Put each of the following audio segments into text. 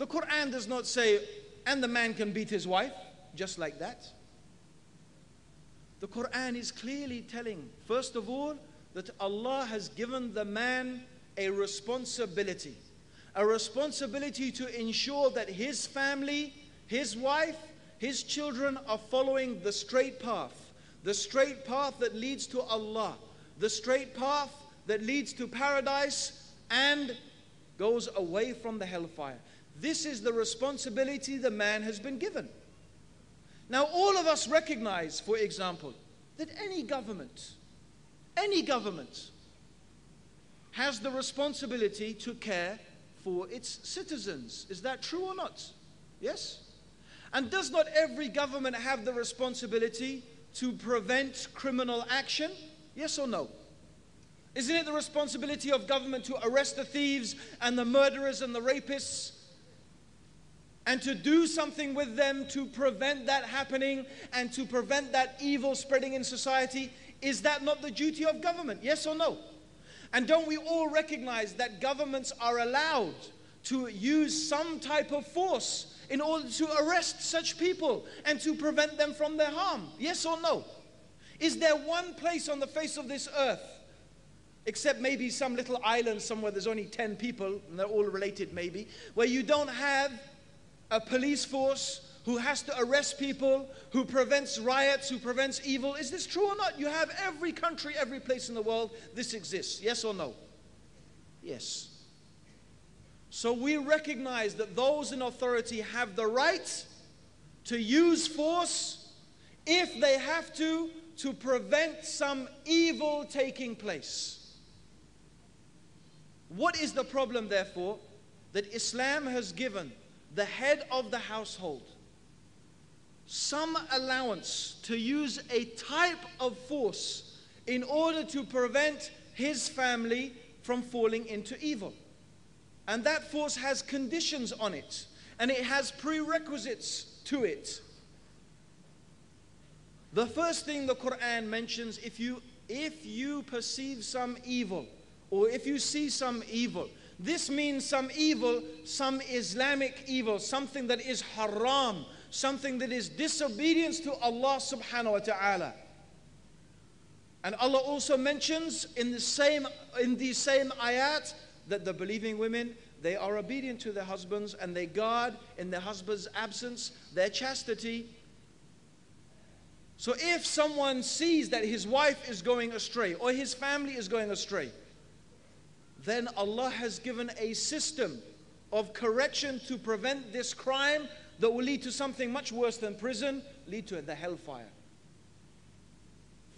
The Quran does not say, and the man can beat his wife, just like that. The Quran is clearly telling, first of all, that Allah has given the man a responsibility. A responsibility to ensure that his family, his wife, his children are following the straight path that leads to Allah, the straight path that leads to paradise and goes away from the hellfire. This is the responsibility the man has been given. Now, all of us recognize, for example, that any government has the responsibility to care for its citizens. Is that true or not? Yes? And does not every government have the responsibility to prevent criminal action? Yes or no? Isn't it the responsibility of government to arrest the thieves and the murderers and the rapists and to do something with them to prevent that happening and to prevent that evil spreading in society? Is that not the duty of government? Yes or no? And don't we all recognize that governments are allowed to use some type of force in order to arrest such people and to prevent them from their harm? Yes or no? Is there one place on the face of this earth, except maybe some little island somewhere there's only 10 people, and they're all related maybe, where you don't have a police force who has to arrest people, who prevents riots, who prevents evil? Is this true or not? You have every country, every place in the world, this exists. Yes or no? Yes. So we recognize that those in authority have the right to use force if they have to prevent some evil taking place. What is the problem, therefore, that Islam has given the head of the household some allowance to use a type of force in order to prevent his family from falling into evil? And that force has conditions on it, and it has prerequisites to it. The first thing the Quran mentions, if you perceive some evil, or if you see some evil, this means some evil, some Islamic evil, something that is haram, something that is disobedience to Allah subhanahu wa ta'ala. And Allah also mentions in these same ayat that the believing women, they are obedient to their husbands and they guard in their husband's absence their chastity. So if someone sees that his wife is going astray or his family is going astray, then Allah has given a system of correction to prevent this crime that will lead to something much worse than prison, lead to the hellfire.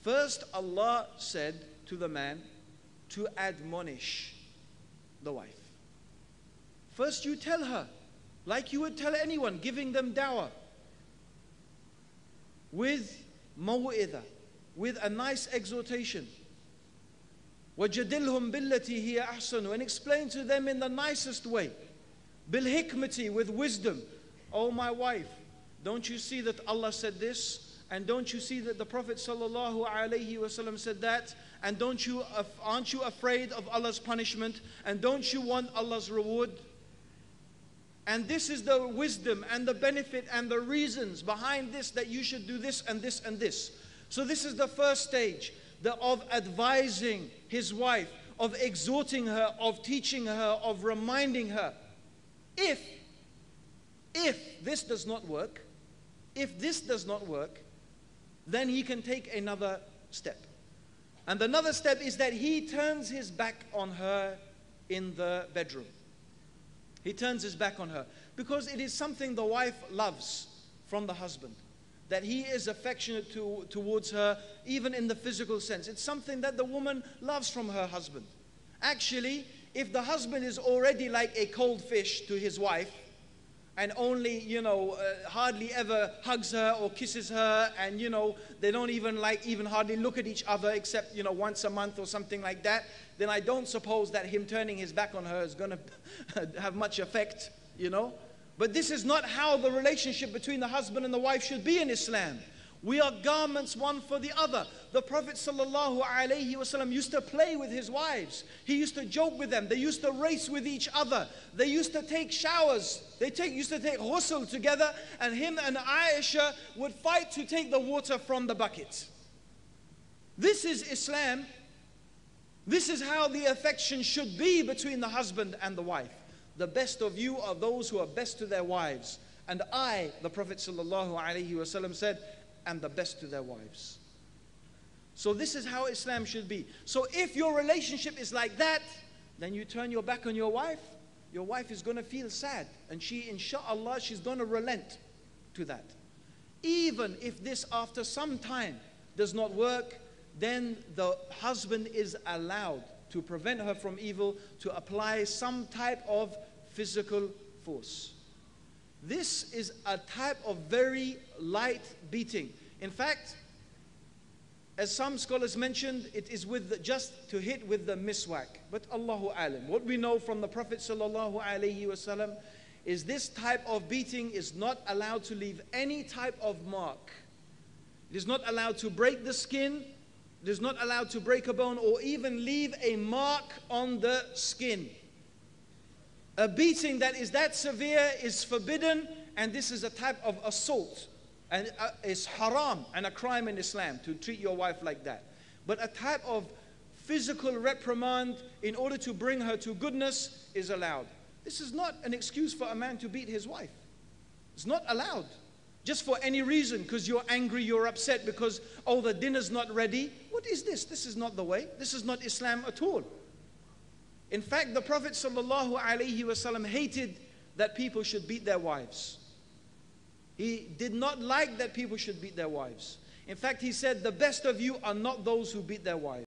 First, Allah said to the man to admonish the wife. First, you tell her, like you would tell anyone, giving them dawah, with maw'idah, with a nice exhortation. وَجَدِلْهُمْ بِالَّتِي هِيَ أَحْسَنُ, and explain to them in the nicest way. بِالْحِكْمَةِ, with wisdom. Oh my wife, don't you see that Allah said this? And don't you see that the Prophet ﷺ said that? And aren't you afraid of Allah's punishment? And don't you want Allah's reward? And this is the wisdom and the benefit and the reasons behind this, that you should do this and this and this. So this is the first stage of advising his wife, of exhorting her, of teaching her, of reminding her. If this does not work, then he can take another step. And another step is that he turns his back on her in the bedroom. He turns his back on her because it is something the wife loves from the husband, that he is affectionate towards her, even in the physical sense. It's something that the woman loves from her husband. Actually, if the husband is already like a cold fish to his wife, and only, hardly ever hugs her or kisses her, and, they don't even hardly look at each other except, once a month or something like that, then I don't suppose that him turning his back on her is going to have much effect, But this is not how the relationship between the husband and the wife should be in Islam. We are garments one for the other. The Prophet ﷺ used to play with his wives. He used to joke with them. They used to race with each other. They used to take showers. Used to take ghusl together, and him and Aisha would fight to take the water from the bucket. This is Islam. This is how the affection should be between the husband and the wife. The best of you are those who are best to their wives. And I, the Prophet ﷺ said, am the best to their wives. So this is how Islam should be. So if your relationship is like that, then you turn your back on your wife is going to feel sad. And she, inshallah, she's going to relent to that. Even if this after some time does not work, then the husband is allowed to prevent her from evil, to apply some type of physical force. This is a type of very light beating. In fact, as some scholars mentioned, it is just to hit with the miswak. But Allahu alam, what we know from the Prophet sallallahu alaihi wasallam is this type of beating is not allowed to leave any type of mark. It is not allowed to break the skin. It is not allowed to break a bone or even leave a mark on the skin. A beating that is that severe is forbidden, and this is a type of assault, and it's haram and a crime in Islam to treat your wife like that. But a type of physical reprimand in order to bring her to goodness is allowed. This is not an excuse for a man to beat his wife. It's not allowed. Just for any reason, because you're angry, you're upset because, oh, the dinner's not ready. What is this? This is not the way. This is not Islam at all. In fact, the Prophet ﷺ hated that people should beat their wives. He did not like that people should beat their wives. In fact, he said, the best of you are not those who beat their wives.